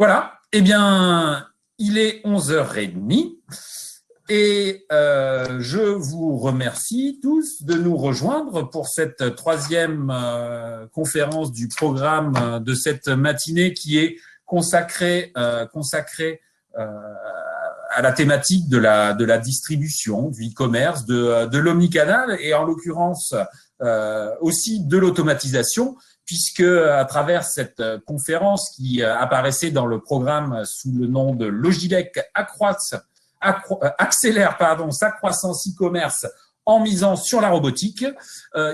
Voilà, eh bien, il est 11h30 et je vous remercie tous de nous rejoindre pour cette troisième conférence du programme de cette matinée qui est consacrée à la thématique de la distribution, du e-commerce, de l'omnicanal et en l'occurrence aussi de l'automatisation, puisque à travers cette conférence qui apparaissait dans le programme sous le nom de Logilec accélère sa croissance e-commerce en misant sur la robotique.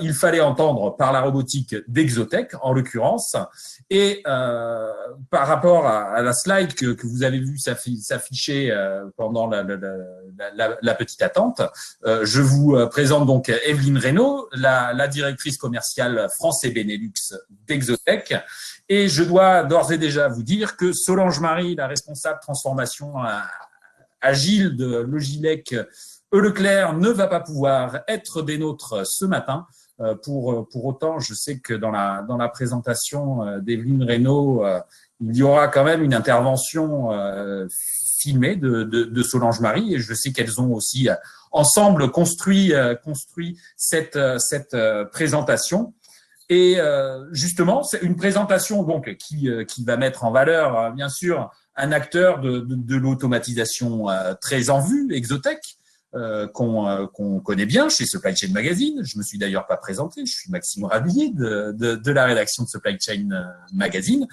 Il fallait entendre par la robotique d'Exotech, en l'occurrence. Et par rapport à la slide que vous avez vue s'afficher pendant la petite attente, je vous présente donc Evelyne Reynaud, la directrice commerciale France et Benelux d'Exotech. Et je dois d'ores et déjà vous dire que Solange Marie, la responsable transformation agile de Logilec Leclerc, ne va pas pouvoir être des nôtres ce matin. Pour autant, je sais que dans la présentation d'Evelyne Reynaud, il y aura quand même une intervention filmée de Solange Marie, et je sais qu'elles ont aussi ensemble construit cette présentation. Et justement, c'est une présentation donc qui va mettre en valeur, bien sûr, un acteur de l'automatisation très en vue, Exotech, qu'on connaît bien chez Supply Chain Magazine. Je me suis d'ailleurs pas présenté, je suis Maxime Rabillet de la rédaction de Supply Chain Magazine.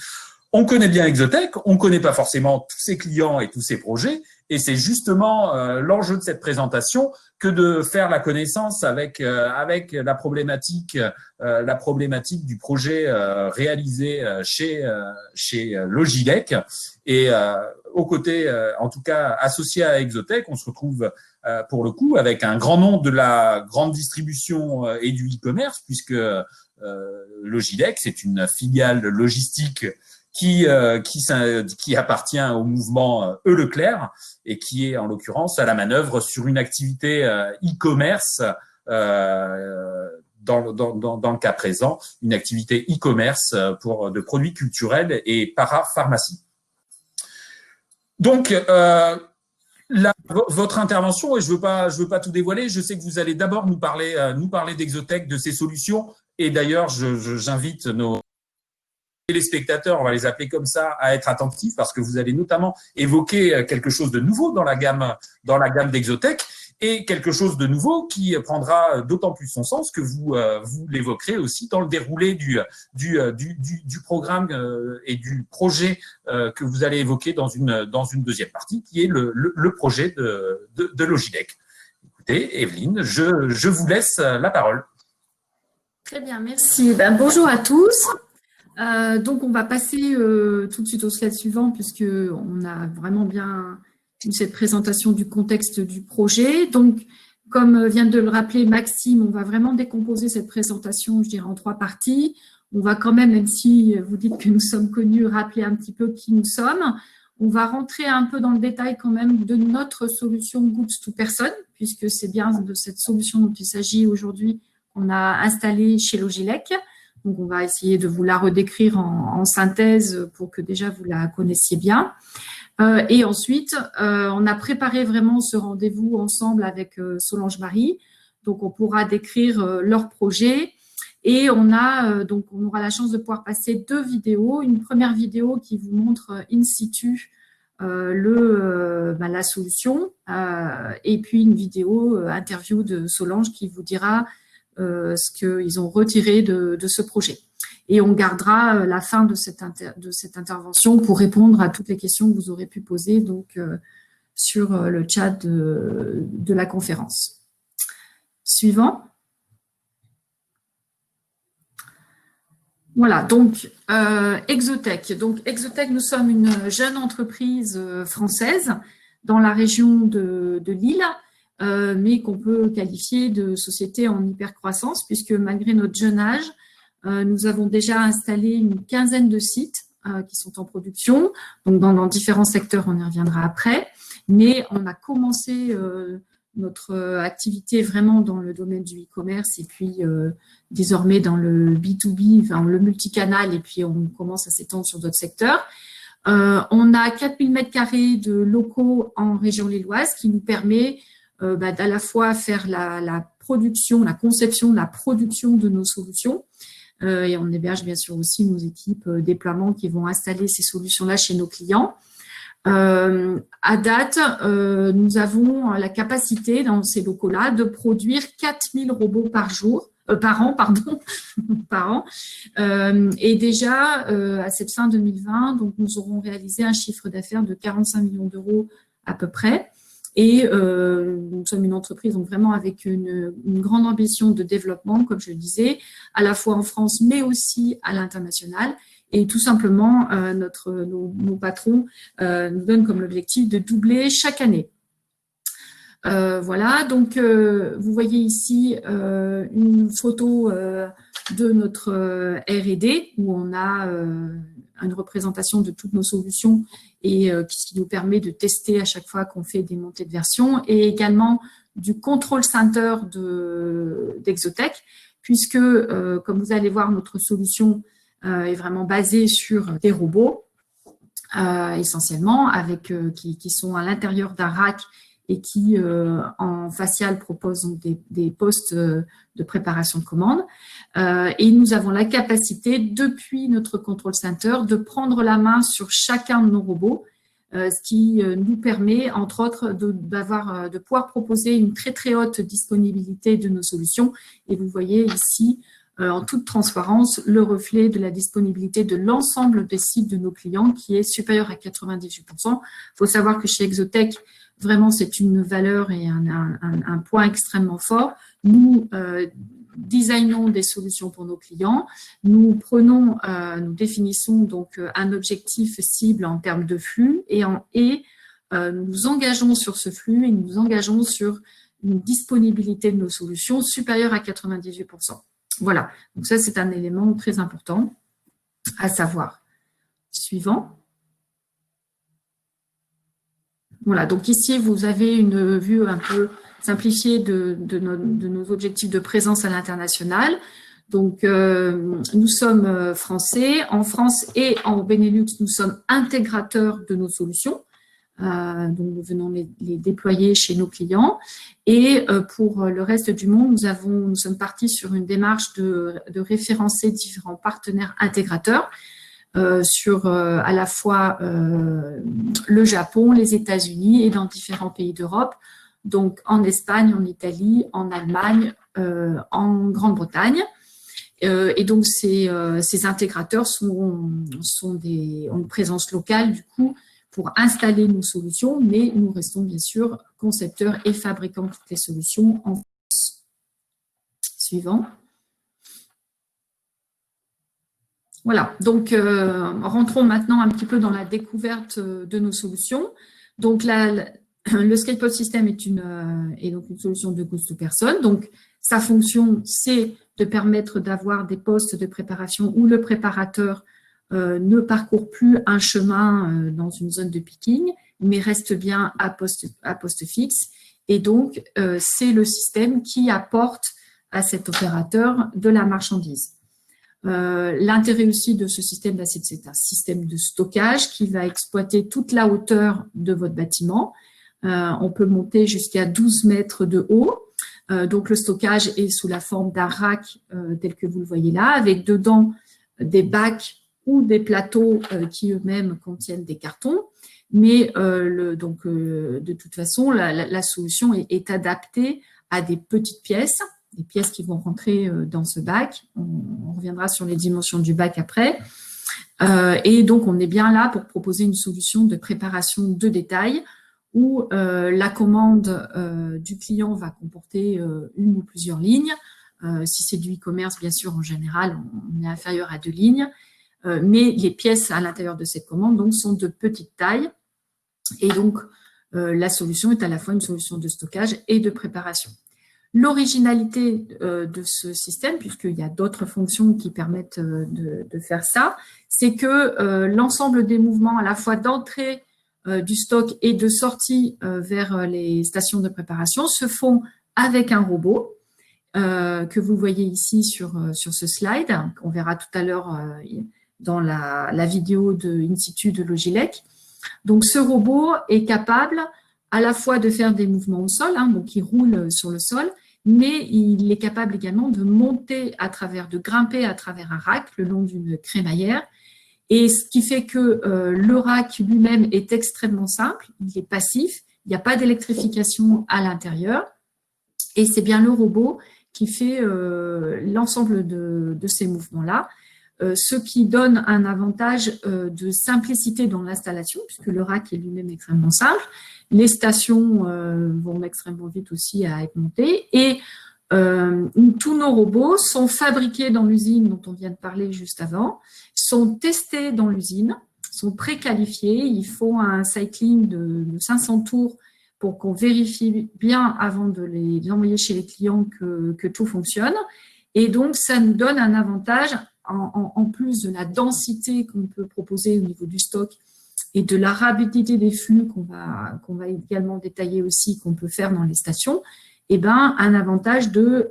On connaît bien Exotech, on connaît pas forcément tous ses clients et tous ses projets, et c'est justement l'enjeu de cette présentation que de faire la connaissance avec la problématique du projet réalisé chez Logilec. Et aux côtés, en tout cas associé à Exotech, on se retrouve pour le coup avec un grand nom de la grande distribution et du e-commerce, puisque Logilec, c'est une filiale logistique qui appartient au mouvement Leclerc et qui est en l'occurrence à la manœuvre sur une activité e-commerce, dans le cas présent, une activité e-commerce de produits culturels et parapharmacie. Donc, votre intervention, et je veux pas tout dévoiler, je sais que vous allez d'abord nous parler d'Exotech, de ses solutions, et d'ailleurs, j'invite nos téléspectateurs, on va les appeler comme ça, à être attentifs parce que vous allez notamment évoquer quelque chose de nouveau dans la gamme d'Exotech, et quelque chose de nouveau qui prendra d'autant plus son sens que vous l'évoquerez aussi dans le déroulé du programme et du projet que vous allez évoquer dans une deuxième partie, qui est le projet de Logilec. Écoutez, Evelyne, je vous laisse la parole. Très bien, merci. Bonjour à tous. Donc, on va passer tout de suite au slide suivant, puisqu'on a vraiment bien eu cette présentation du contexte du projet. Donc, comme vient de le rappeler Maxime, on va vraiment décomposer cette présentation, je dirais, en trois parties. On va quand même si vous dites que nous sommes connus, rappeler un petit peu qui nous sommes. On va rentrer un peu dans le détail quand même de notre solution Goods to Person, puisque c'est bien de cette solution dont il s'agit aujourd'hui qu'on a installée chez Logilec. Donc, on va essayer de vous la redécrire en synthèse pour que déjà vous la connaissiez bien. Et ensuite, on a préparé vraiment ce rendez-vous ensemble avec Solange Marie. Donc, on pourra décrire leur projet. Et on aura la chance de pouvoir passer deux vidéos. Une première vidéo qui vous montre in situ la solution. Et puis, une vidéo interview de Solange qui vous dira ce qu'ils ont retiré de ce projet. Et on gardera la fin de cette intervention pour répondre à toutes les questions que vous aurez pu poser donc, sur le chat de la conférence. Suivant. Voilà, donc Exotech. Donc Exotech, nous sommes une jeune entreprise française dans la région de Lille, mais qu'on peut qualifier de société en hypercroissance, puisque malgré notre jeune âge, nous avons déjà installé une quinzaine de sites qui sont en production, donc dans différents secteurs, on y reviendra après, mais on a commencé notre activité vraiment dans le domaine du e-commerce et puis désormais dans le B2B, enfin, le multicanal, et puis on commence à s'étendre sur d'autres secteurs. On a 4000 m² de locaux en région lilloise qui nous permet d'à la fois faire la production, la conception, la production de nos solutions. Et on héberge bien sûr aussi nos équipes déploiement qui vont installer ces solutions-là chez nos clients. À date, nous avons la capacité dans ces locaux-là de produire 4000 robots par an, pardon, par an. Et déjà, à cette fin 2020, donc nous aurons réalisé un chiffre d'affaires de 45 millions d'euros à peu près. Et nous sommes une entreprise donc vraiment avec une grande ambition de développement, comme je le disais, à la fois en France, mais aussi à l'international. Et tout simplement, nos patrons nous donnent comme objectif de doubler chaque année. Voilà, donc vous voyez ici une photo de notre R&D où on a une représentation de toutes nos solutions et ce qui nous permet de tester à chaque fois qu'on fait des montées de version, et également du control center d'Exotech, puisque comme vous allez voir, notre solution est vraiment basée sur des robots essentiellement, qui sont à l'intérieur d'un rack et qui, en facial, proposent des postes de préparation de commandes. Et nous avons la capacité, depuis notre control center, de prendre la main sur chacun de nos robots, ce qui nous permet, entre autres, de pouvoir proposer une très, très haute disponibilité de nos solutions. Et vous voyez ici, en toute transparence, le reflet de la disponibilité de l'ensemble des sites de nos clients qui est supérieur à 98%. Il faut savoir que chez Exotech, vraiment, c'est une valeur et un point extrêmement fort. Nous designons des solutions pour nos clients. Nous définissons donc un objectif cible en termes de flux et nous nous engageons sur ce flux et nous nous engageons sur une disponibilité de nos solutions supérieure à 98%. Voilà, donc ça, c'est un élément très important à savoir. Suivant. Voilà, donc ici, vous avez une vue un peu simplifiée de nos objectifs de présence à l'international. Donc, nous sommes français. En France et en Benelux, nous sommes intégrateurs de nos solutions. Donc, nous venons les déployer chez nos clients. Et pour le reste du monde, nous sommes partis sur une démarche de référencer différents partenaires intégrateurs. Sur à la fois le Japon, les États-Unis et dans différents pays d'Europe, donc en Espagne, en Italie, en Allemagne, en Grande-Bretagne. Et donc ces intégrateurs ont une présence locale du coup pour installer nos solutions, mais nous restons bien sûr concepteurs et fabricants de toutes les solutions en France. Suivant. Voilà, donc rentrons maintenant un petit peu dans la découverte de nos solutions. Donc le SkyPod System est donc une solution de Goods to Person. Donc sa fonction, c'est de permettre d'avoir des postes de préparation où le préparateur ne parcourt plus un chemin dans une zone de picking, mais reste bien à poste fixe. Et donc c'est le système qui apporte à cet opérateur de la marchandise. L'intérêt aussi de ce système, c'est un système de stockage qui va exploiter toute la hauteur de votre bâtiment. On peut monter jusqu'à 12 mètres de haut. Donc, le stockage est sous la forme d'un rack tel que vous le voyez là, avec dedans des bacs ou des plateaux qui eux-mêmes contiennent des cartons. Mais de toute façon, la solution est adaptée à des petites pièces, des pièces qui vont rentrer dans ce bac. On reviendra sur les dimensions du bac après. Et donc, on est bien là pour proposer une solution de préparation de détail où la commande du client va comporter une ou plusieurs lignes. Si c'est du e-commerce, bien sûr, en général, on est inférieur à 2 lignes. Mais les pièces à l'intérieur de cette commande donc, sont de petite taille. Et donc, la solution est à la fois une solution de stockage et de préparation. L'originalité de ce système, puisqu'il y a d'autres fonctions qui permettent de faire ça, c'est que l'ensemble des mouvements, à la fois d'entrée du stock et de sortie vers les stations de préparation, se font avec un robot que vous voyez ici sur ce slide. On verra tout à l'heure, il dans la vidéo de In situ de Logilec. Donc, ce robot est capable à la fois de faire des mouvements au sol, donc il roule sur le sol, mais il est capable également de monter de grimper à travers un rack le long d'une crémaillère. Et ce qui fait que le rack lui-même est extrêmement simple, il est passif, il n'y a pas d'électrification à l'intérieur. Et c'est bien le robot qui fait l'ensemble de ces mouvements-là, ce qui donne un avantage de simplicité dans l'installation, puisque le rack est lui-même extrêmement simple. Les stations vont extrêmement vite aussi à être montées. Et tous nos robots sont fabriqués dans l'usine dont on vient de parler juste avant, sont testés dans l'usine, sont préqualifiés. Il faut un cycling de 500 tours pour qu'on vérifie bien avant de les envoyer chez les clients que tout fonctionne. Et donc, ça nous donne un avantage, en plus de la densité qu'on peut proposer au niveau du stock et de la rapidité des flux qu'on va également détailler aussi, qu'on peut faire dans les stations, un avantage de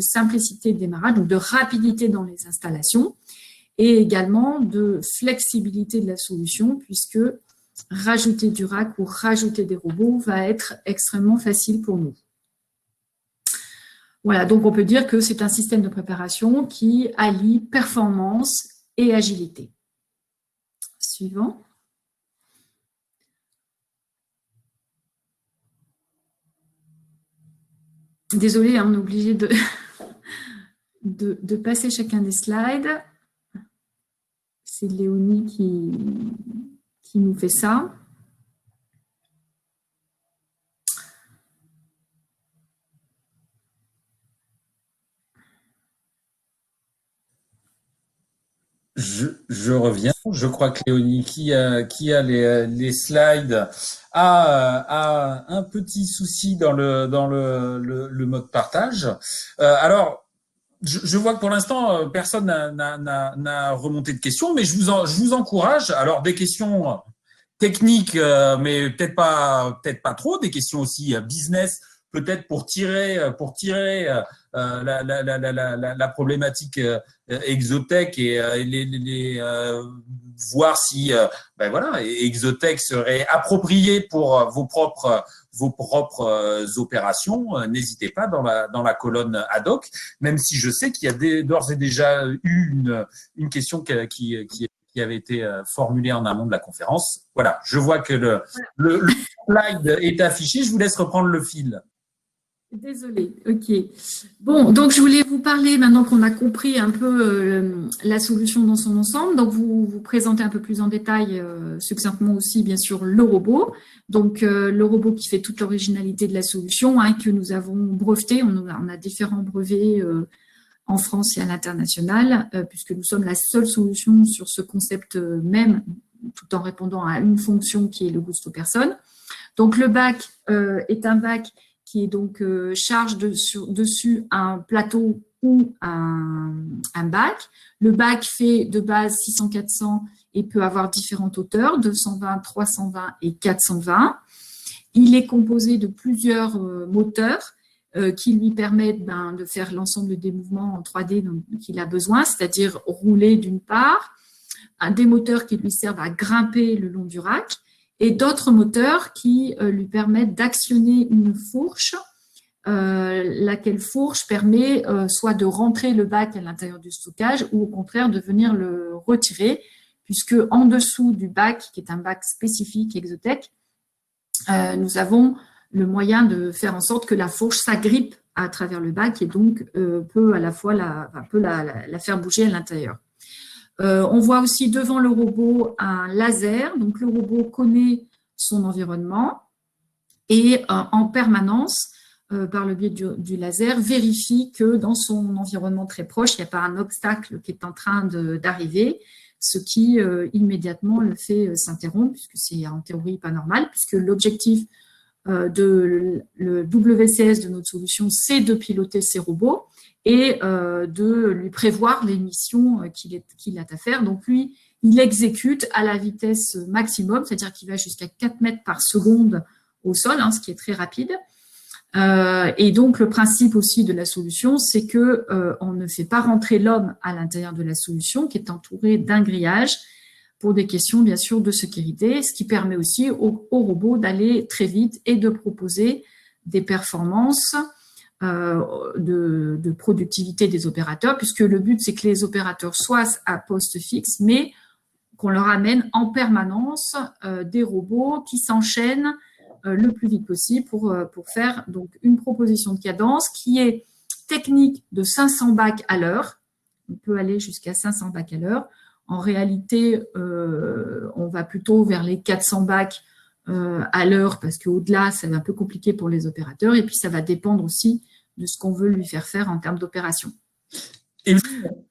simplicité de démarrage, donc de rapidité dans les installations, et également de flexibilité de la solution, puisque rajouter du rack ou rajouter des robots va être extrêmement facile pour nous. Voilà, donc on peut dire que c'est un système de préparation qui allie performance et agilité. Suivant. Désolée, on est obligé de passer chacun des slides. C'est Léonie qui nous fait ça. Je reviens. Je crois que Léonie, qui a les slides, a un petit souci dans le mode partage. Alors, je vois que pour l'instant, personne n'a remonté de questions, mais je vous encourage. Alors, des questions techniques, mais peut-être pas trop, des questions aussi business, peut-être pour tirer la problématique Exotech et voir si Exotech serait approprié pour vos propres opérations. N'hésitez pas dans la colonne ad hoc, même si je sais qu'il y a d'ores et déjà eu une question qui avait été formulée en amont de la conférence. Voilà, je vois que le slide est affiché. Je vous laisse reprendre le fil. Désolée, ok. Bon, donc je voulais vous parler, maintenant qu'on a compris un peu la solution dans son ensemble, donc vous présenter un peu plus en détail, succinctement aussi, bien sûr, le robot. Donc, le robot qui fait toute l'originalité de la solution, que nous avons breveté. On a différents brevets en France et à l'international, puisque nous sommes la seule solution sur ce concept même, tout en répondant à une fonction qui est le gusto personne. Donc, le bac est un bac qui est donc charge dessus un plateau ou un bac. Le bac fait de base 600-400 et peut avoir différentes hauteurs, 220, 320 et 420. Il est composé de plusieurs moteurs qui lui permettent de faire l'ensemble des mouvements en 3D qu'il a besoin, c'est-à-dire rouler d'une part, des moteurs qui lui servent à grimper le long du rack, et d'autres moteurs qui lui permettent d'actionner une fourche, laquelle fourche permet soit de rentrer le bac à l'intérieur du stockage ou au contraire de venir le retirer, puisque en dessous du bac, qui est un bac spécifique Exotech, nous avons le moyen de faire en sorte que la fourche s'agrippe à travers le bac et donc peut à la fois la faire bouger à l'intérieur. On voit aussi devant le robot un laser. Donc, le robot connaît son environnement et en permanence, par le biais du laser, vérifie que dans son environnement très proche, il n'y a pas un obstacle qui est en train d'arriver, ce qui immédiatement le fait s'interrompre, puisque c'est en théorie pas normal, puisque l'objectif le WCS de notre solution, c'est de piloter ces robots et de lui prévoir les missions qu'il a à faire. Donc, lui, il exécute à la vitesse maximum, c'est-à-dire qu'il va jusqu'à 4 mètres par seconde au sol, ce qui est très rapide. Et donc, le principe aussi de la solution, c'est que on ne fait pas rentrer l'homme à l'intérieur de la solution, qui est entouré d'un grillage, pour des questions, bien sûr, de sécurité, ce qui permet aussi au robot d'aller très vite et de proposer des performances de productivité des opérateurs, puisque le but, c'est que les opérateurs soient à poste fixe, mais qu'on leur amène en permanence des robots qui s'enchaînent le plus vite possible pour faire donc une proposition de cadence qui est technique de 500 bacs à l'heure. On peut aller jusqu'à 500 bacs à l'heure. En réalité, on va plutôt vers les 400 bacs à l'heure parce qu'au-delà, c'est un peu compliqué pour les opérateurs. Et puis, ça va dépendre aussi de ce qu'on veut lui faire en termes d'opération. Et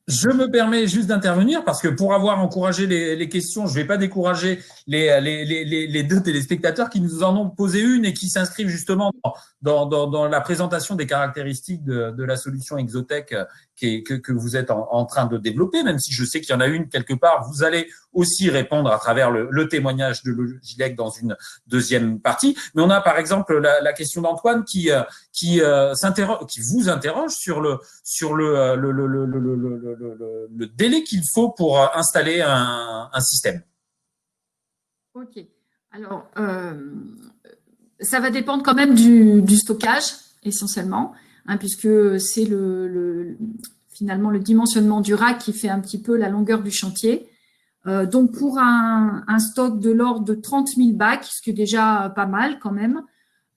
je me permets juste d'intervenir parce que pour avoir encouragé les questions, je ne vais pas décourager les deux téléspectateurs qui nous en ont posé une et qui s'inscrivent justement dans la présentation des caractéristiques de la solution Exotech que vous êtes en train de développer, même si je sais qu'il y en a une quelque part. Vous allez aussi répondre à travers le témoignage de Logilec dans une deuxième partie. Mais on a par exemple la question d'Antoine qui vous interroge sur le délai qu'il faut pour installer un système. Ok. Alors, ça va dépendre quand même du stockage, essentiellement, hein, puisque c'est finalement le dimensionnement du rack qui fait un petit peu la longueur du chantier. Donc, pour un stock de l'ordre de 30 000 bacs, ce qui est déjà pas mal quand même,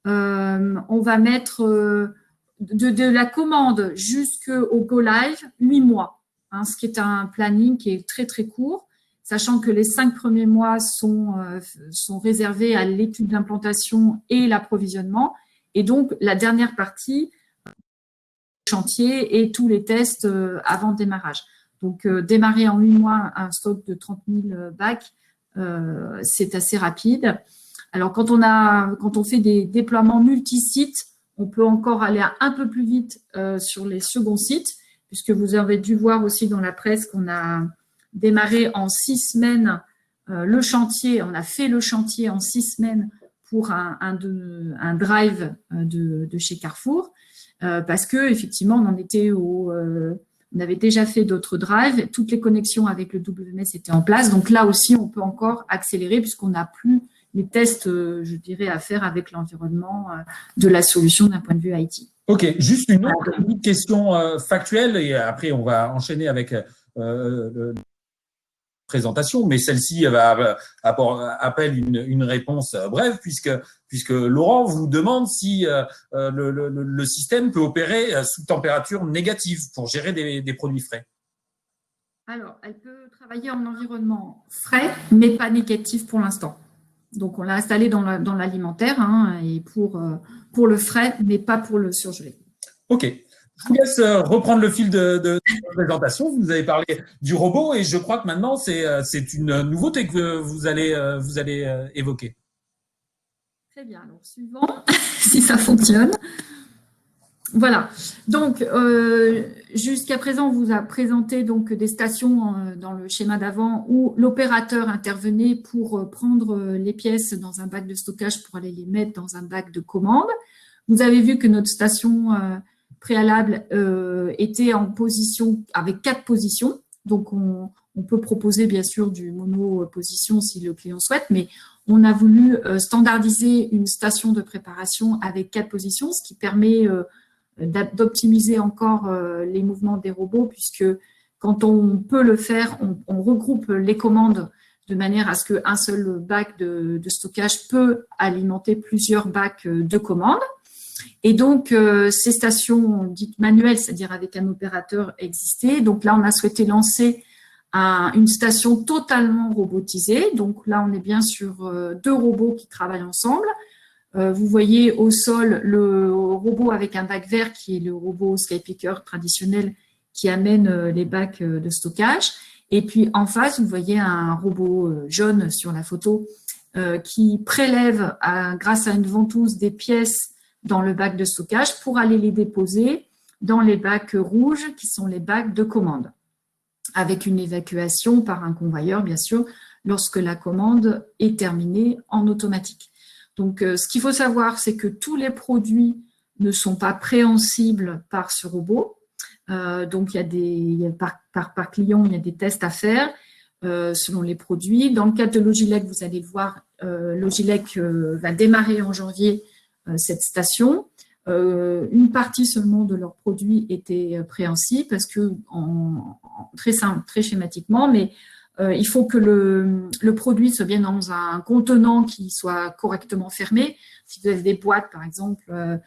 on va mettre de la commande jusqu'au go live 8 mois, hein, ce qui est un planning qui est très très court, sachant que les 5 premiers mois sont réservés à l'étude d'implantation et l'approvisionnement, et donc la dernière partie, chantier et tous les tests avant le démarrage. Donc démarrer en 8 mois un stock de 30 000 bacs, c'est assez rapide. Alors quand on fait des déploiements multi-sites, on peut encore aller un peu plus vite sur les seconds sites, puisque vous avez dû voir aussi dans la presse qu'on a démarré en 6 semaines le chantier. On a fait le chantier en 6 semaines pour un drive de chez Carrefour, parce que effectivement on avait déjà fait d'autres drives, toutes les connexions avec le WMS étaient en place. Donc là aussi, on peut encore accélérer puisqu'on n'a plus les tests, je dirais, à faire avec l'environnement de la solution d'un point de vue IT. Ok, juste une autre question factuelle et après on va enchaîner avec la présentation, mais celle-ci appelle une réponse brève puisque Laurent vous demande si le système peut opérer sous température négative pour gérer des produits frais. Alors, elle peut travailler en environnement frais, mais pas négatif pour l'instant. Donc, on l'a installé dans l'alimentaire et pour le frais, mais pas pour le surgelé. Ok. Je vous laisse reprendre le fil de la présentation. Vous avez parlé du robot et je crois que maintenant, c'est une nouveauté que vous allez évoquer. Très bien. Alors, suivant, si ça fonctionne. Voilà. Donc, jusqu'à présent, on vous a présenté donc des stations dans le schéma d'avant où l'opérateur intervenait pour prendre les pièces dans un bac de stockage pour aller les mettre dans un bac de commande. Vous avez vu que notre station préalable était en position avec 4 positions. Donc, on peut proposer bien sûr du mono-position si le client souhaite, mais on a voulu standardiser une station de préparation avec 4 positions, ce qui permet d'optimiser encore les mouvements des robots, puisque quand on peut le faire, on regroupe les commandes de manière à ce qu'un seul bac de stockage peut alimenter plusieurs bacs de commandes. Et donc, ces stations dites manuelles, c'est-à-dire avec un opérateur existé, donc là, on a souhaité lancer une station totalement robotisée. Donc là, on est bien sur 2 robots qui travaillent ensemble. Vous voyez au sol le robot avec un bac vert qui est le robot Skypicker traditionnel qui amène les bacs de stockage. Et puis en face, vous voyez un robot jaune sur la photo qui prélève grâce à une ventouse des pièces dans le bac de stockage pour aller les déposer dans les bacs rouges qui sont les bacs de commande, avec une évacuation par un convoyeur, bien sûr, lorsque la commande est terminée en automatique. Donc, ce qu'il faut savoir, c'est que tous les produits ne sont pas préhensibles par ce robot. Donc, par client, il y a des tests à faire selon les produits. Dans le cadre de Logilec, vous allez le voir, Logilec va démarrer en janvier cette station. Une partie seulement de leurs produits était préhensible parce que, très simple, très schématiquement, mais il faut que le produit soit bien dans un contenant qui soit correctement fermé. Si vous avez des boîtes, par exemple,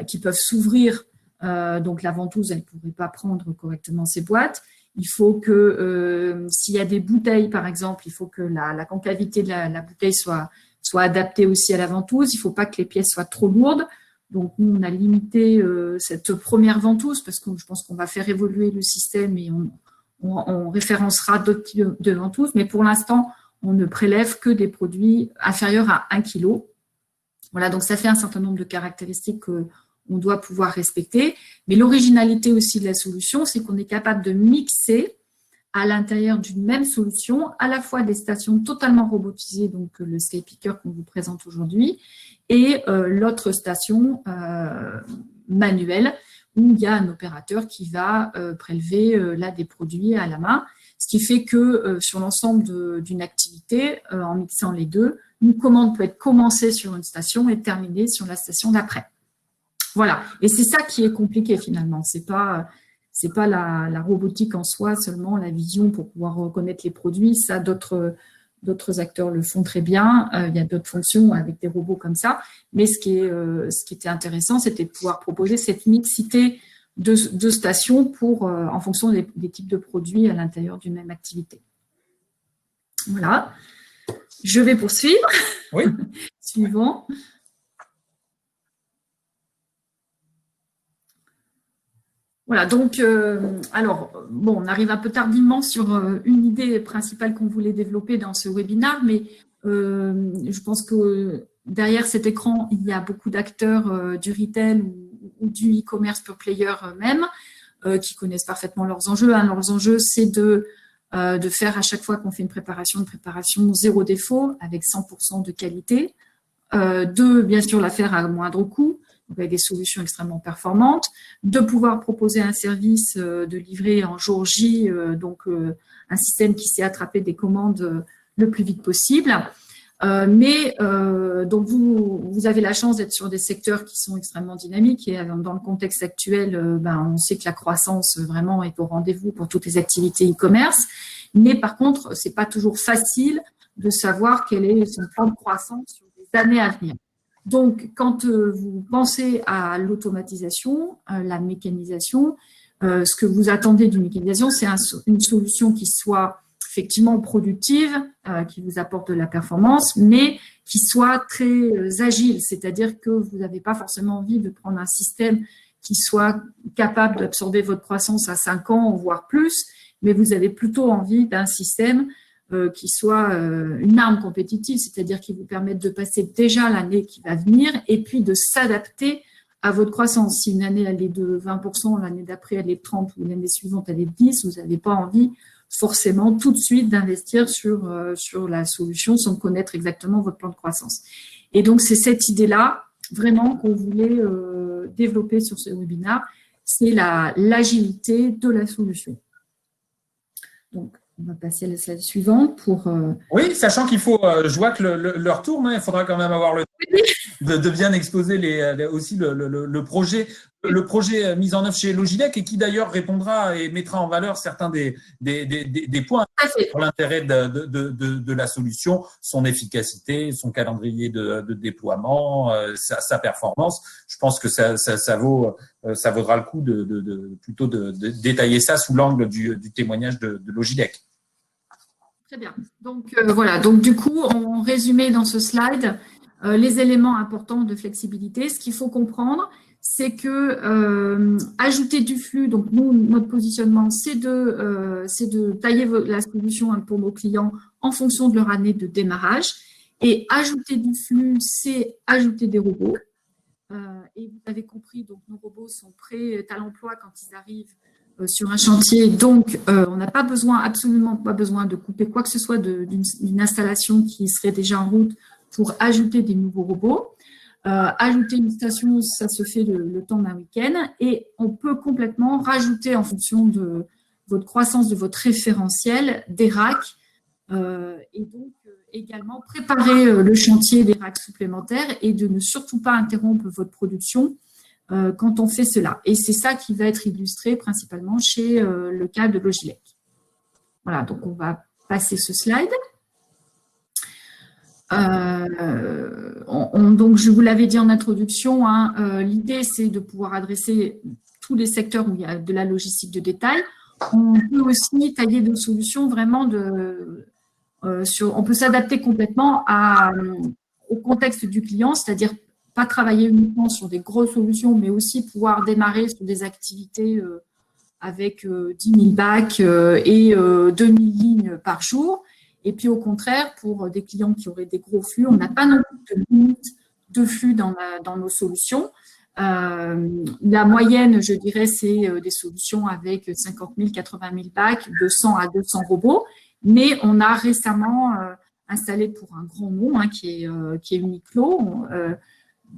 qui peuvent s'ouvrir, donc la ventouse, elle ne pourrait pas prendre correctement ces boîtes. Il faut que, s'il y a des bouteilles, par exemple, il faut que la concavité de la bouteille soit adaptée aussi à la ventouse. Il ne faut pas que les pièces soient trop lourdes. Donc, nous, on a limité cette première ventouse parce que je pense qu'on va faire évoluer le système et on référencera d'autres types de ventouses. Mais pour l'instant, on ne prélève que des produits inférieurs à 1 kg. Voilà, donc ça fait un certain nombre de caractéristiques qu'on doit pouvoir respecter. Mais l'originalité aussi de la solution, c'est qu'on est capable de mixer à l'intérieur d'une même solution, à la fois des stations totalement robotisées, donc le Scale Picker qu'on vous présente aujourd'hui, et l'autre station manuelle, où il y a un opérateur qui va prélever là des produits à la main, ce qui fait que sur l'ensemble d'une activité, en mixant les deux, une commande peut être commencée sur une station et terminée sur la station d'après. Voilà, et c'est ça qui est compliqué finalement, c'est pas la robotique en soi, seulement la vision pour pouvoir reconnaître les produits. Ça, d'autres acteurs le font très bien. Il y a d'autres fonctions avec des robots comme ça. Mais ce qui était intéressant, c'était de pouvoir proposer cette mixité de stations en fonction des types de produits à l'intérieur d'une même activité. Voilà. Je vais poursuivre. Oui. Suivant. Voilà, donc, on arrive un peu tardivement sur une idée principale qu'on voulait développer dans ce webinaire, mais je pense que derrière cet écran, il y a beaucoup d'acteurs du retail ou du e-commerce pure player même, qui connaissent parfaitement leurs enjeux. Leurs enjeux, c'est de faire à chaque fois qu'on fait une préparation zéro défaut, avec 100% de qualité, de bien sûr la faire à moindre coût, avec des solutions extrêmement performantes, de pouvoir proposer un service de livrer en jour J, donc un système qui sait attraper des commandes le plus vite possible. Donc vous avez la chance d'être sur des secteurs qui sont extrêmement dynamiques et dans le contexte actuel, on sait que la croissance vraiment est au rendez-vous pour toutes les activités e-commerce. Mais par contre, c'est pas toujours facile de savoir quel est son plan de croissance sur les années à venir. Donc, quand vous pensez à l'automatisation, la mécanisation, ce que vous attendez d'une mécanisation, c'est une solution qui soit effectivement productive, qui vous apporte de la performance, mais qui soit très agile, c'est-à-dire que vous n'avez pas forcément envie de prendre un système qui soit capable d'absorber votre croissance à 5 ans, voire plus, mais vous avez plutôt envie d'un système qui soit une arme compétitive, c'est-à-dire qui vous permette de passer déjà l'année qui va venir et puis de s'adapter à votre croissance. Si une année elle est de 20%, l'année d'après elle est de 30% ou l'année suivante elle est de 10%, vous n'avez pas envie forcément tout de suite d'investir sur la solution sans connaître exactement votre plan de croissance. Et donc c'est cette idée-là vraiment qu'on voulait développer sur ce webinaire, c'est l'agilité de la solution. Donc, on va passer à la slide suivante pour… Oui, sachant qu'il faut… je vois que l'heure tourne, il faudra quand même avoir le temps de bien exposer aussi le projet mis en œuvre chez Logilec et qui d'ailleurs répondra et mettra en valeur certains des points sur l'intérêt de la solution, son efficacité, son calendrier de déploiement, sa performance. Je pense que ça vaudra le coup plutôt de détailler ça sous l'angle du témoignage de Logilec. Très bien. Donc, voilà. Donc, du coup, en résumé dans ce slide, les éléments importants de flexibilité, ce qu'il faut comprendre, c'est que ajouter du flux, donc nous, notre positionnement, c'est de tailler la solution pour nos clients en fonction de leur année de démarrage. Et ajouter du flux, c'est ajouter des robots. Et vous avez compris, donc nos robots sont prêts à l'emploi quand ils arrivent sur un chantier, donc on n'a absolument pas besoin de couper quoi que ce soit d'une installation qui serait déjà en route pour ajouter des nouveaux robots. Ajouter une station, ça se fait le temps d'un week-end. Et on peut complètement rajouter, en fonction de votre croissance, de votre référentiel, des racks. Et donc, également préparer le chantier des racks supplémentaires et de ne surtout pas interrompre votre production quand on fait cela. Et c'est ça qui va être illustré principalement chez le cas de Logilec. Voilà, donc on va passer ce slide. Donc, je vous l'avais dit en introduction, hein, l'idée, c'est de pouvoir adresser tous les secteurs où il y a de la logistique de détail. On peut aussi tailler des solutions vraiment on peut s'adapter complètement au contexte du client, c'est-à-dire pas travailler uniquement sur des grosses solutions, mais aussi pouvoir démarrer sur des activités avec 10 000 bacs et 2000 lignes par jour. Et puis, au contraire, pour des clients qui auraient des gros flux, on n'a pas non plus de limite de flux dans nos solutions. La moyenne, je dirais, c'est des solutions avec 50 000, 80 000 bacs, de 100 à 200 robots. Mais on a récemment installé pour un grand nom qui est Uniqlo,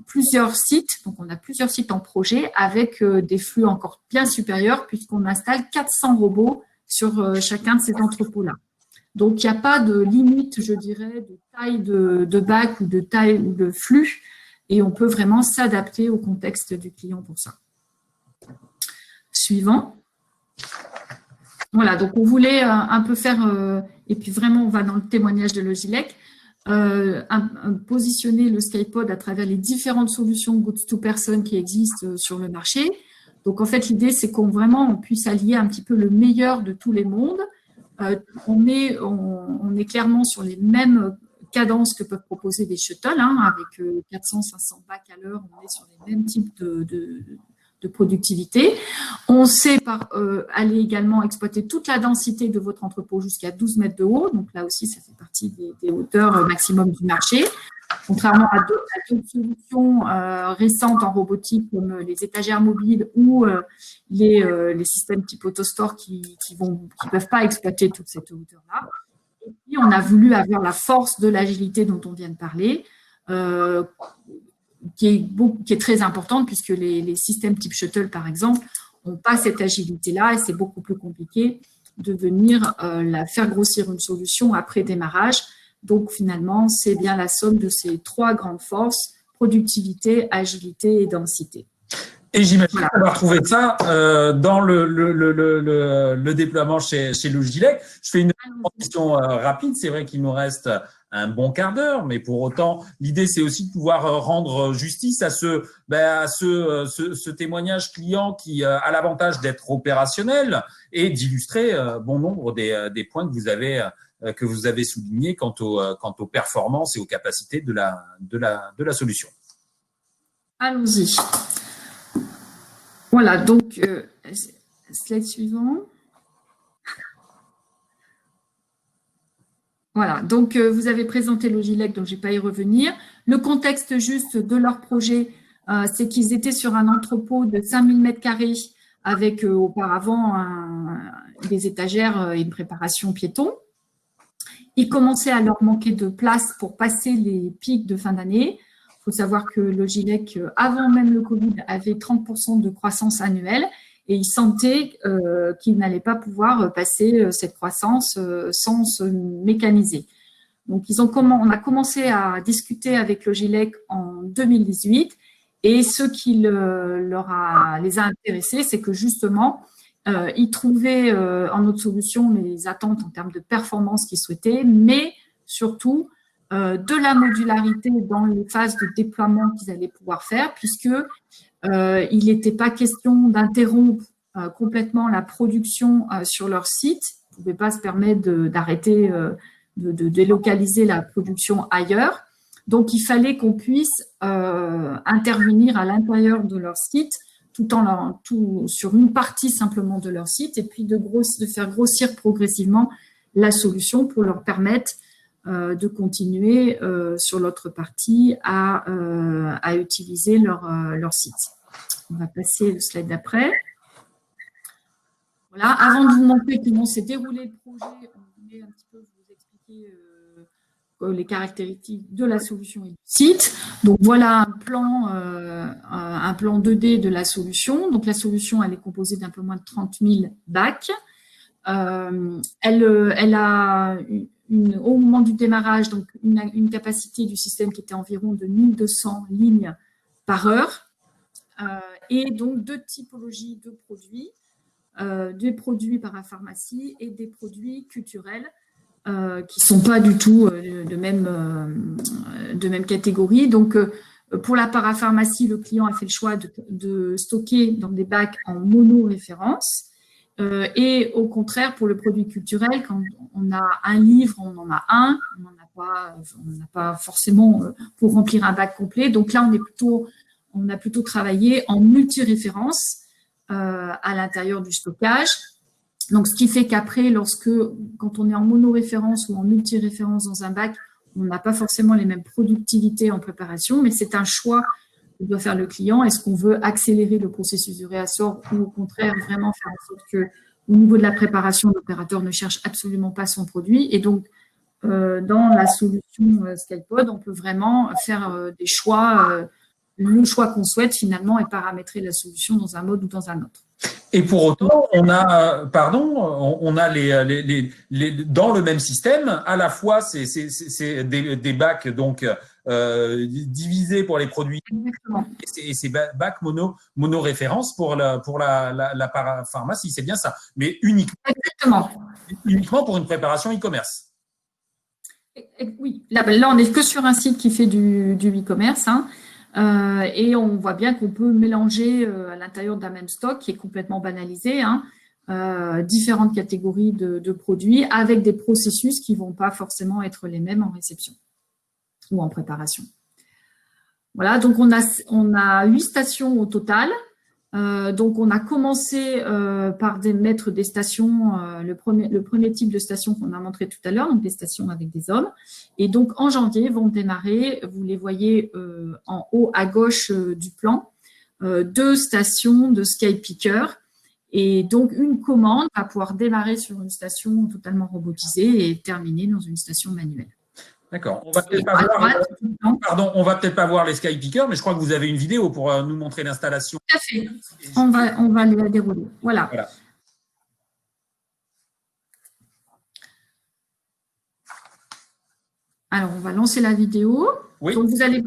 plusieurs sites. Donc, on a plusieurs sites en projet avec des flux encore bien supérieurs puisqu'on installe 400 robots sur chacun de ces entrepôts-là. Donc, il n'y a pas de limite, je dirais, de taille de bac ou de taille ou de flux. Et on peut vraiment s'adapter au contexte du client pour ça. Suivant. Voilà, donc on voulait un peu faire, et puis vraiment on va dans le témoignage de Logilec, positionner le Skypod à travers les différentes solutions Goods to Person qui existent sur le marché. Donc en fait l'idée c'est on puisse allier un petit peu le meilleur de tous les mondes. On est clairement sur les mêmes cadences que peuvent proposer des shuttles, avec 400-500 bacs à l'heure, on est sur les mêmes types de productivité. On sait aller également exploiter toute la densité de votre entrepôt jusqu'à 12 mètres de haut. Donc là aussi, ça fait partie des hauteurs maximum du marché. Contrairement à d'autres solutions récentes en robotique comme les étagères mobiles ou les systèmes type AutoStore qui peuvent pas exploiter toute cette hauteur-là. Et puis, on a voulu avoir la force de l'agilité dont on vient de parler, qui est très importante puisque les systèmes type shuttle, par exemple, n'ont pas cette agilité-là et c'est beaucoup plus compliqué de venir faire grossir une solution après démarrage. Donc, finalement, c'est bien la somme de ces trois grandes forces, productivité, agilité et densité. Et j'imagine qu'on va retrouver ça dans le déploiement chez Logilec. Je fais une transition rapide. C'est vrai qu'il nous reste un bon quart d'heure, mais pour autant, l'idée, c'est aussi de pouvoir rendre justice à ce témoignage client qui a l'avantage d'être opérationnel et d'illustrer bon nombre des points que vous avez soulignés quant aux performances et aux capacités de la solution. Allons-y. Voilà, donc, slide suivant. Voilà, donc vous avez présenté Logilec, donc je ne vais pas y revenir. Le contexte juste de leur projet, c'est qu'ils étaient sur un entrepôt de 5000 m² avec auparavant des étagères et une préparation piéton. Il commençait à leur manquer de place pour passer les pics de fin d'année. Il faut savoir que Logilec, avant même le Covid, avait 30% de croissance annuelle et ils sentaient qu'ils n'allaient pas pouvoir passer cette croissance sans se mécaniser. Donc, on a commencé à discuter avec Logilec en 2018 et ce qui les a intéressés, c'est que justement, ils trouvaient en notre solution les attentes en termes de performance qu'ils souhaitaient, mais surtout de la modularité dans les phases de déploiement qu'ils allaient pouvoir faire, puisque il n'était pas question d'interrompre complètement la production sur leur site. Ils ne pouvaient pas se permettre d'arrêter, de délocaliser la production ailleurs. Donc, il fallait qu'on puisse intervenir à l'intérieur de leur site, tout sur une partie simplement de leur site, et puis de faire grossir progressivement la solution pour leur permettre de continuer sur l'autre partie à utiliser leur site. On va passer le slide d'après. Voilà. Avant de vous montrer comment s'est déroulé le projet, on voulait un petit peu vous expliquer les caractéristiques de la solution et du site. Donc voilà un plan 2D de la solution. Donc la solution, elle est composée d'un peu moins de 30 000 bacs. Elle a au moment du démarrage donc une capacité du système qui était environ de 1200 lignes par heure. Et donc deux typologies de produits, des produits parapharmacie et des produits culturels qui ne sont pas du tout de même catégorie. Donc, pour la parapharmacie, le client a fait le choix de stocker dans des bacs en mono-référence. Et au contraire, pour le produit culturel, quand on a un livre, on en a un, on n'en a pas forcément pour remplir un bac complet. Donc là, on a plutôt travaillé en multi-référence à l'intérieur du stockage. Donc, ce qui fait qu'après, quand on est en mono-référence ou en multi-référence dans un bac, on n'a pas forcément les mêmes productivités en préparation, mais c'est un choix que doit faire le client. Est-ce qu'on veut accélérer le processus de réassort ou au contraire vraiment faire en sorte que, au niveau de la préparation, l'opérateur ne cherche absolument pas son produit. Et donc, dans la solution SkyPod, on peut vraiment faire des choix, le choix qu'on souhaite finalement et paramétrer la solution dans un mode ou dans un autre. Et pour autant, on a dans le même système, à la fois c'est des bacs donc divisés pour les produits. Exactement. Et ces bacs mono-référence pour la parapharmacie, c'est bien ça, mais uniquement pour une préparation e-commerce. Oui, là on n'est que sur un site qui fait du e-commerce, hein. Et on voit bien qu'on peut mélanger à l'intérieur d'un même stock qui est complètement banalisé, hein, différentes catégories de produits avec des processus qui ne vont pas forcément être les mêmes en réception ou en préparation. Voilà, donc on a 8 stations au total. Donc on a commencé par mettre des stations, le premier type de station qu'on a montré tout à l'heure, donc des stations avec des hommes. Et donc en janvier vont démarrer, vous les voyez en haut à gauche du plan, 2 stations de SkyPicker. Et donc une commande va pouvoir démarrer sur une station totalement robotisée et terminer dans une station manuelle. D'accord. On va peut-être pas voir les SkyPickers, mais je crois que vous avez une vidéo pour nous montrer l'installation. Tout à fait. On va la dérouler. Voilà. Alors, on va lancer la vidéo. Oui. Donc, vous allez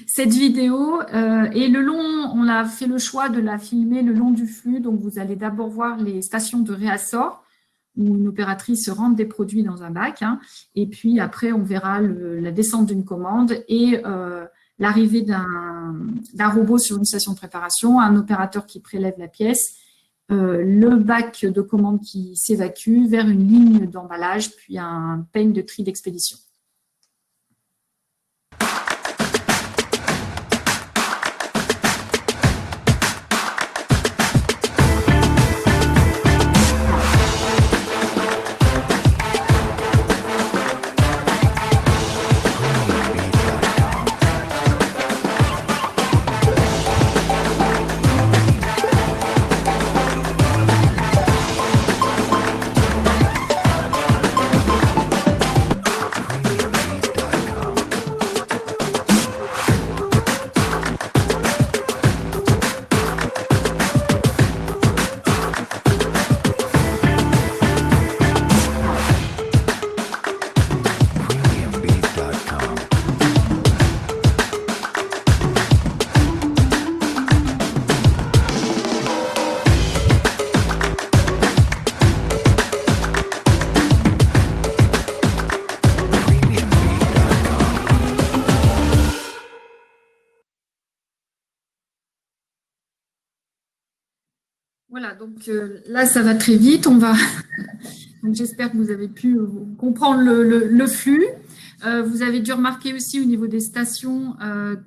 cette vidéo et on a fait le choix de la filmer le long du flux. Donc, vous allez d'abord voir les stations de réassort où une opératrice rentre des produits dans un bac, hein, et puis après, on verra la descente d'une commande et l'arrivée d'un robot sur une station de préparation, un opérateur qui prélève la pièce, le bac de commande qui s'évacue vers une ligne d'emballage, puis un peigne de tri d'expédition. Voilà, donc là, ça va très vite. Donc, j'espère que vous avez pu comprendre le flux. Vous avez dû remarquer aussi au niveau des stations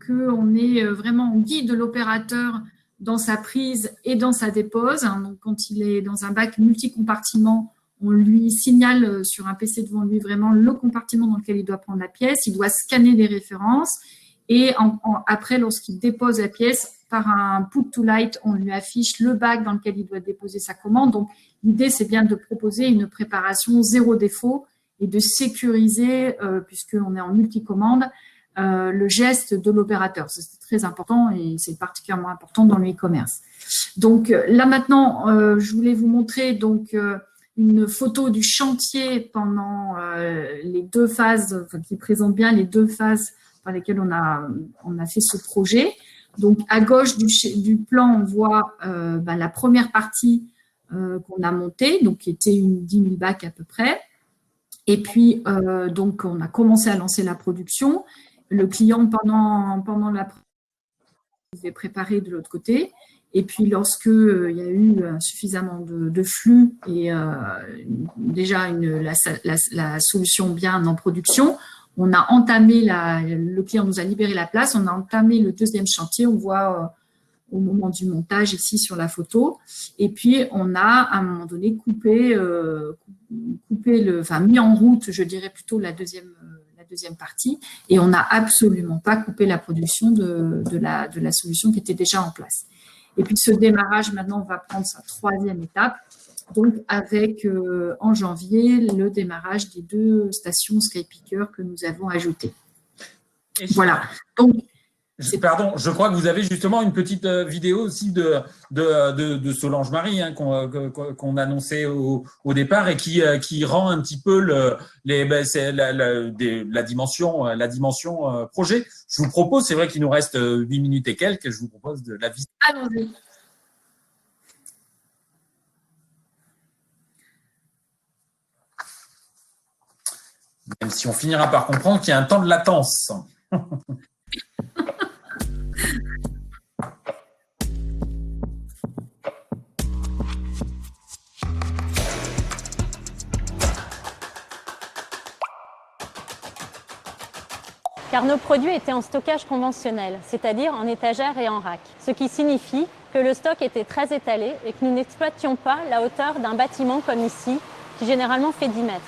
qu'on est vraiment en guide de l'opérateur dans sa prise et dans sa dépose. Donc, quand il est dans un bac multi-compartiment, on lui signale sur un PC devant lui vraiment le compartiment dans lequel il doit prendre la pièce. Il doit scanner des références. Et après, lorsqu'il dépose la pièce, par un put to light, on lui affiche le bac dans lequel il doit déposer sa commande. Donc, l'idée, c'est bien de proposer une préparation zéro défaut et de sécuriser, puisqu'on est en multicommande, le geste de l'opérateur. C'est très important et c'est particulièrement important dans le e-commerce. Donc là maintenant, je voulais vous montrer donc une photo du chantier pendant les 2 phases, qui présente bien les 2 phases par lesquelles on a fait ce projet. Donc à gauche du plan, on voit la première partie qu'on a montée, donc qui était 10 000 bacs à peu près. Et puis donc on a commencé à lancer la production. Le client pendant la production devait préparer de l'autre côté. Et puis, lorsque il y a eu suffisamment de flux et déjà la solution bien en production, on a entamé, le client nous a libéré la place, on a entamé le 2e chantier, on voit au moment du montage ici sur la photo. Et puis, on a à un moment donné mis en route, je dirais plutôt la deuxième partie, et on n'a absolument pas coupé la production de la solution qui était déjà en place. Et puis, ce démarrage, maintenant, on va prendre sa 3e étape, donc avec, en janvier, le démarrage des 2 stations SkyPicker que nous avons ajoutées. Voilà. Donc, pardon, je crois que vous avez justement une petite vidéo aussi de Solange Marie qu'on annonçait au départ et qui rend un petit peu la dimension projet. Je vous propose, c'est vrai qu'il nous reste 8 minutes et quelques, je vous propose de la visiter. Allons-y. Même si on finira par comprendre qu'il y a un temps de latence. Car nos produits étaient en stockage conventionnel, c'est-à-dire en étagère et en rack. Ce qui signifie que le stock était très étalé et que nous n'exploitions pas la hauteur d'un bâtiment comme ici, qui généralement fait 10 mètres.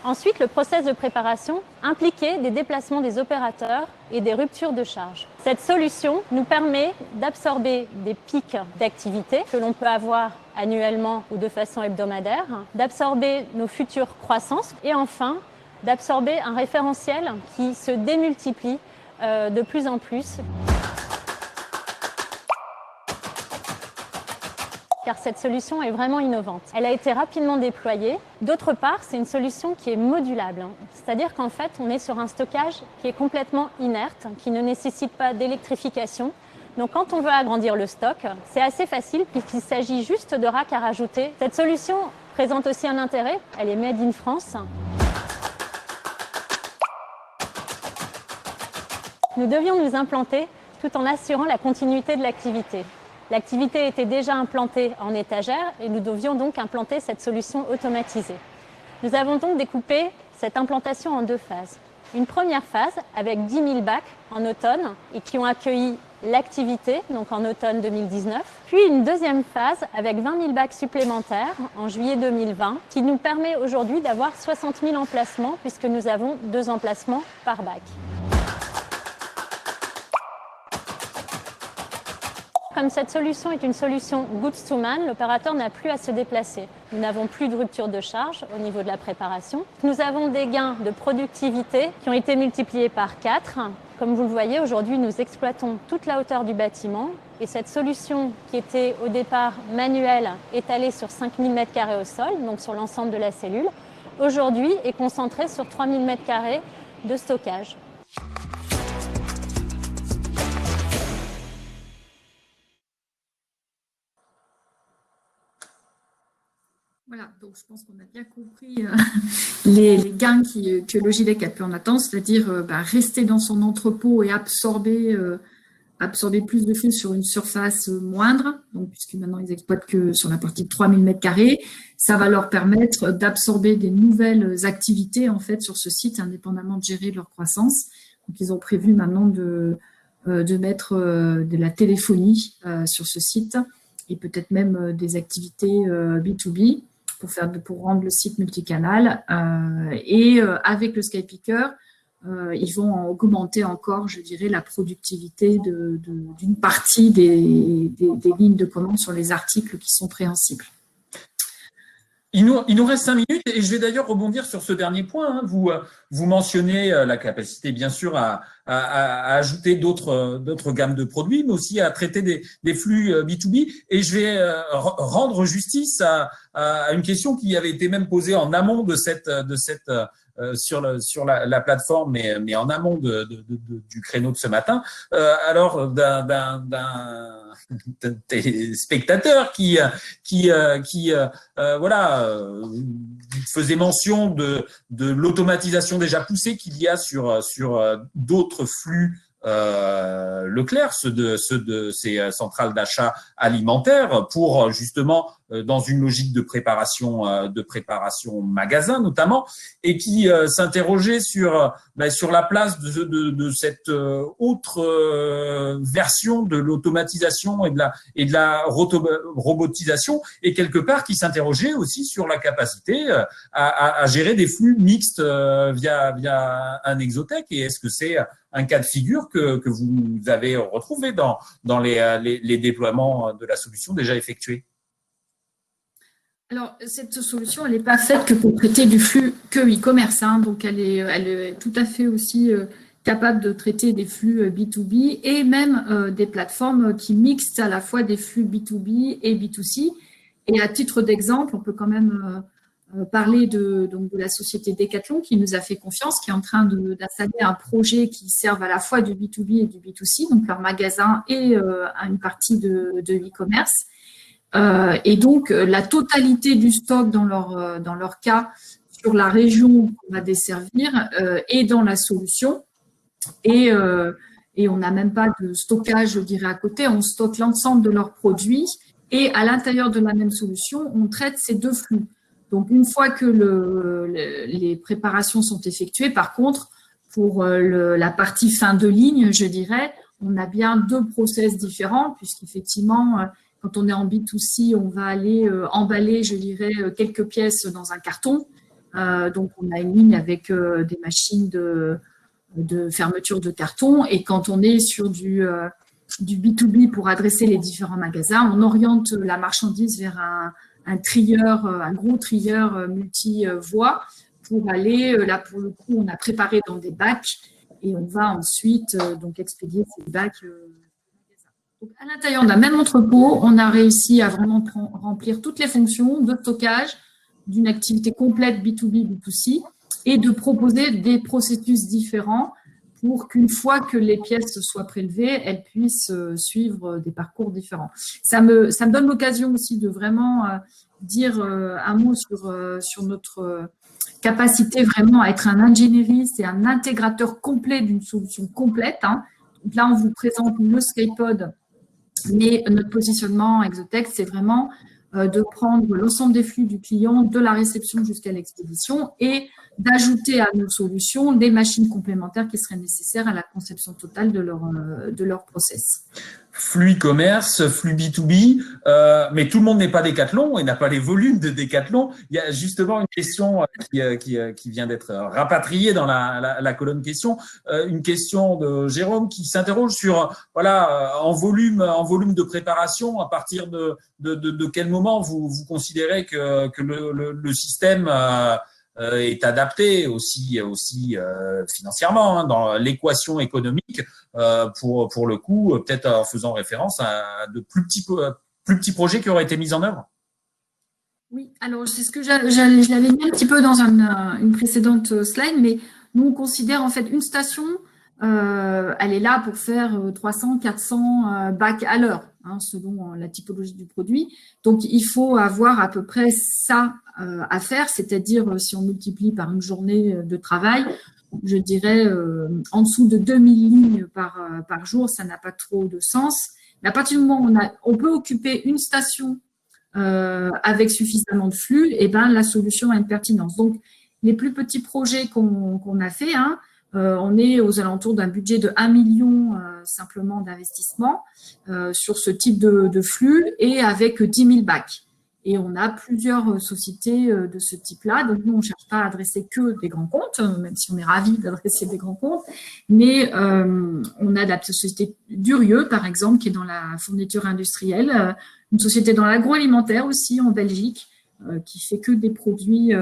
Ensuite, le process de préparation impliquait des déplacements des opérateurs et des ruptures de charge. Cette solution nous permet d'absorber des pics d'activité que l'on peut avoir annuellement ou de façon hebdomadaire, d'absorber nos futures croissances et enfin d'absorber un référentiel qui se démultiplie de plus en plus. Car cette solution est vraiment innovante. Elle a été rapidement déployée. D'autre part, c'est une solution qui est modulable. C'est-à-dire qu'en fait, on est sur un stockage qui est complètement inerte, qui ne nécessite pas d'électrification. Donc quand on veut agrandir le stock, c'est assez facile puisqu'il s'agit juste de racks à rajouter. Cette solution présente aussi un intérêt. Elle est made in France. Nous devions nous implanter tout en assurant la continuité de l'activité. L'activité était déjà implantée en étagère et nous devions donc implanter cette solution automatisée. Nous avons donc découpé cette implantation en 2 phases. Une première phase avec 10 000 bacs en automne et qui ont accueilli l'activité, donc en automne 2019. Puis une deuxième phase avec 20 000 bacs supplémentaires en juillet 2020 qui nous permet aujourd'hui d'avoir 60 000 emplacements puisque nous avons 2 emplacements par bac. Comme cette solution est une solution goods to man, l'opérateur n'a plus à se déplacer. Nous n'avons plus de rupture de charge au niveau de la préparation. Nous avons des gains de productivité qui ont été multipliés par 4. Comme vous le voyez, aujourd'hui, nous exploitons toute la hauteur du bâtiment. Et cette solution qui était au départ manuelle, étalée sur 5 000 m² au sol, donc sur l'ensemble de la cellule, aujourd'hui est concentrée sur 3 000 m² de stockage. Voilà, donc je pense qu'on a bien compris les gains que Logilec a pu en attendre, c'est-à-dire rester dans son entrepôt et absorber plus de flux sur une surface moindre, donc puisque maintenant ils exploitent que sur la partie de 3000 m², ça va leur permettre d'absorber des nouvelles activités en fait sur ce site, indépendamment de gérer leur croissance. Donc ils ont prévu maintenant de mettre de la téléphonie sur ce site et peut-être même des activités B2B. Pour rendre le site multicanal. Avec le SkyPicker, ils vont augmenter encore, je dirais, la productivité d'une partie des lignes de commande sur les articles qui sont préhensibles. Il nous reste 5 minutes et je vais d'ailleurs rebondir sur ce dernier point. Hein. Vous mentionnez la capacité, bien sûr, à ajouter d'autres gammes de produits, mais aussi à traiter des flux B2B. Et je vais rendre justice à une question qui avait été même posée en amont de cette sur la plateforme, mais en amont du créneau de ce matin. Alors d'un spectateurs qui faisait mention de l'automatisation déjà poussée qu'il y a sur d'autres flux Leclerc, ceux de ces centrales d'achat alimentaires, pour justement dans une logique de préparation magasin notamment, et qui s'interrogeait sur la place de cette autre version de l'automatisation et de la robotisation, et quelque part qui s'interrogeait aussi sur la capacité à gérer des flux mixtes via un exotech. Et est-ce que c'est un cas de figure que vous avez retrouvé dans les déploiements de la solution déjà effectués? Alors, cette solution, elle n'est pas faite que pour traiter du flux que e-commerce. Hein, donc, elle est tout à fait aussi capable de traiter des flux B2B et même des plateformes qui mixent à la fois des flux B2B et B2C. Et à titre d'exemple, on peut quand même parler de la société Decathlon qui nous a fait confiance, qui est en train d'installer un projet qui serve à la fois du B2B et du B2C, donc leur magasin et une partie de e-commerce. Et donc, la totalité du stock dans leur cas sur la région qu'on va desservir est dans la solution. Et on n'a même pas de stockage, je dirais, à côté. On stocke l'ensemble de leurs produits et à l'intérieur de la même solution, on traite ces deux flux. Donc, une fois que les préparations sont effectuées, par contre, pour la partie fin de ligne, je dirais, on a bien deux process différents, puisqu'effectivement, quand on est en B2C, on va aller emballer, je dirais, quelques pièces dans un carton. Donc, on a une ligne avec des machines de fermeture de carton. Et quand on est sur du B2B pour adresser les différents magasins, on oriente la marchandise vers un trieur, un gros trieur multi-voies pour aller, là pour le coup, on a préparé dans des bacs et on va ensuite donc expédier ces bacs. Donc, à l'intérieur d'un même entrepôt, on a réussi à vraiment remplir toutes les fonctions de stockage d'une activité complète B2B, B2C et de proposer des processus différents pour qu'une fois que les pièces soient prélevées, elles puissent suivre des parcours différents. Ça me donne l'occasion aussi de vraiment dire un mot sur notre capacité vraiment à être un ingénieriste et un intégrateur complet d'une solution complète. Hein. Donc là, on vous présente le Skypod, mais notre positionnement Exotech, c'est vraiment de prendre l'ensemble des flux du client, de la réception jusqu'à l'expédition et d'ajouter à nos solutions des machines complémentaires qui seraient nécessaires à la conception totale de leur process. Flux e-commerce, flux B2B, mais tout le monde n'est pas Decathlon et n'a pas les volumes de Decathlon. Il y a justement une question qui vient d'être rapatriée dans la colonne question, une question de Jérôme qui s'interroge sur en volume de préparation, à partir de quel moment vous considérez que le système est adapté aussi financièrement dans l'équation économique pour le coup, peut-être en faisant référence à de plus petits projets qui auraient été mis en œuvre. Oui, alors c'est ce que je l'avais mis un petit peu dans une précédente slide, mais nous on considère en fait une station, elle est là pour faire 300-400 bacs à l'heure, hein, selon la typologie du produit. Donc il faut avoir à peu près ça à faire, c'est-à-dire si on multiplie par une journée de travail, je dirais en dessous de 2000 lignes par jour, ça n'a pas trop de sens. Mais à partir du moment où on peut occuper une station avec suffisamment de flux, et ben la solution a une pertinence. Donc, les plus petits projets qu'on a fait, hein, on est aux alentours d'un budget de 1 million simplement d'investissement sur ce type de flux et avec 10 000 bacs. Et on a plusieurs sociétés de ce type-là. Donc, nous, on ne cherche pas à adresser que des grands comptes, même si on est ravis d'adresser des grands comptes. Mais on a la société Durieux, par exemple, qui est dans la fourniture industrielle, une société dans l'agroalimentaire aussi, en Belgique, qui fait que des produits,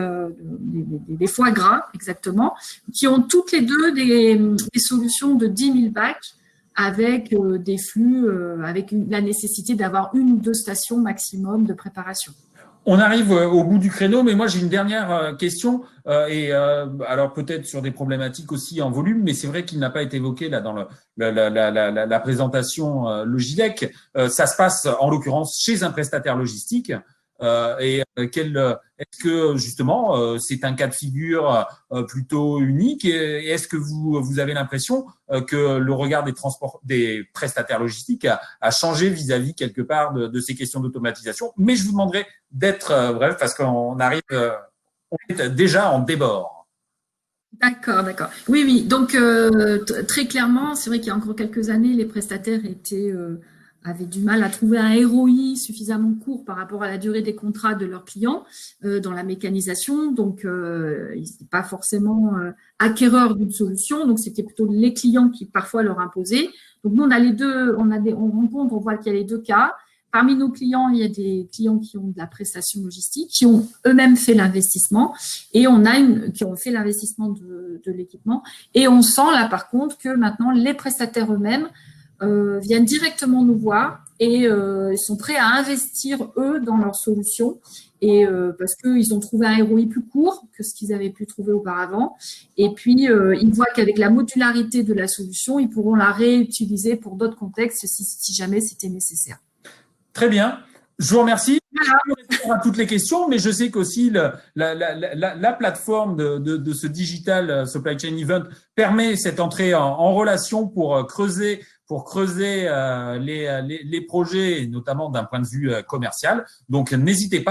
des foie gras exactement, qui ont toutes les deux des solutions de 10 000 bacs avec des flux, avec la nécessité d'avoir 1 ou 2 stations maximum de préparation. On arrive au bout du créneau, mais moi j'ai une dernière question, alors peut-être sur des problématiques aussi en volume, mais c'est vrai qu'il n'a pas été évoqué là dans la présentation Logidec. Ça se passe en l'occurrence chez un prestataire logistique. Est-ce que justement c'est un cas de figure plutôt unique et est-ce que vous avez l'impression que le regard des prestataires logistiques a changé vis-à-vis quelque part de ces questions d'automatisation? Mais je vous demanderai d'être bref parce qu'on arrive, on est déjà en débord. D'accord. Oui. Donc, très clairement, c'est vrai qu'il y a encore quelques années, les prestataires avaient du mal à trouver un ROI suffisamment court par rapport à la durée des contrats de leurs clients dans la mécanisation. Donc, ils n'étaient pas forcément acquéreurs d'une solution. Donc, c'était plutôt les clients qui parfois leur imposaient. Donc, nous, on a les deux, on voit qu'il y a les deux cas. Parmi nos clients, il y a des clients qui ont de la prestation logistique, qui ont eux-mêmes fait l'investissement et qui ont fait l'investissement de l'équipement. Et on sent là, par contre, que maintenant, les prestataires eux-mêmes viennent directement nous voir et ils sont prêts à investir, eux, dans leur solution et parce qu'ils ont trouvé un ROI plus court que ce qu'ils avaient pu trouver auparavant. Et puis, ils voient qu'avec la modularité de la solution, ils pourront la réutiliser pour d'autres contextes si jamais c'était nécessaire. Très bien. Je vous remercie. Je vais répondre à toutes les questions, mais je sais qu'aussi la plateforme de ce Digital Supply Chain Event permet cette entrée en relation pour creuser les projets, notamment d'un point de vue commercial. Donc, n'hésitez pas.